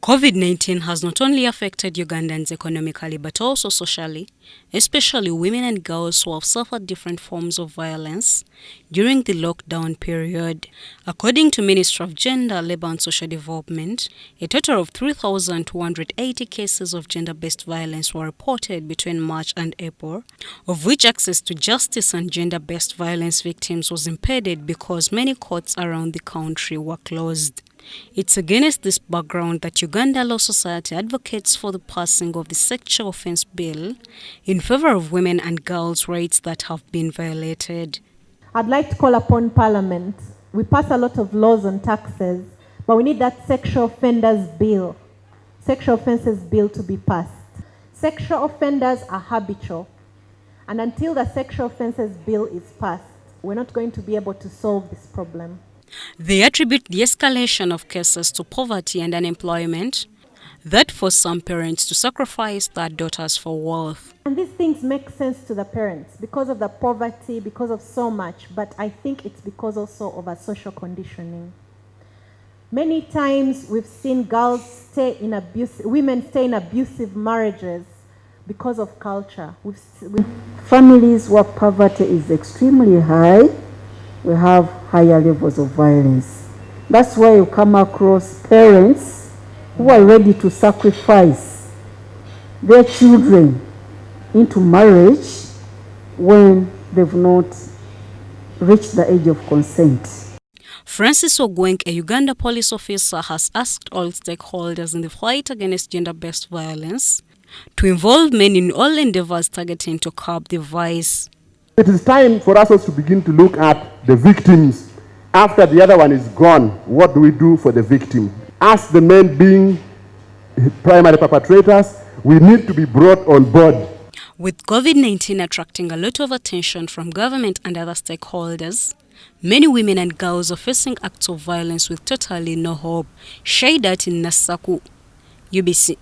COVID-19 has not only affected Ugandans economically but also socially, especially women and girls who have suffered different forms of violence during the lockdown period. According to Ministry of Gender, Labour and Social Development, a total of 3,280 cases of gender-based violence were reported between March and April, of which access to justice and gender-based violence victims was impeded because many courts around the country were closed. It's against this background that Uganda Law Society advocates for the passing of the Sexual Offence Bill in favour of women and girls' rights that have been violated. I'd like to call upon Parliament. We pass a lot of laws on taxes, but we need that Sexual Offenders Bill, Sexual Offences Bill to be passed. Sexual offenders are habitual, and until the Sexual Offences Bill is passed, we're not going to be able to solve this problem. They attribute the escalation of cases to poverty and unemployment that force some parents to sacrifice their daughters for wealth. And these things make sense to the parents because of the poverty, because of so much, but I think it's because also of a social conditioning. Many times we've seen women stay in abusive marriages because of culture. Families where poverty is extremely high, we have higher levels of violence. That's why you come across parents who are ready to sacrifice their children into marriage when they've not reached the age of consent. Francis Ogwenk, a Uganda police officer, has asked all stakeholders in the fight against gender-based violence to involve men in all endeavors targeting to curb the vice. It is time for us to begin to look at the victims. After the other one is gone, what do we do for the victim? As the men being primary perpetrators, we need to be brought on board. With COVID-19 attracting a lot of attention from government and other stakeholders, many women and girls are facing acts of violence with totally no hope. Shaidat in Nasaku, UBC.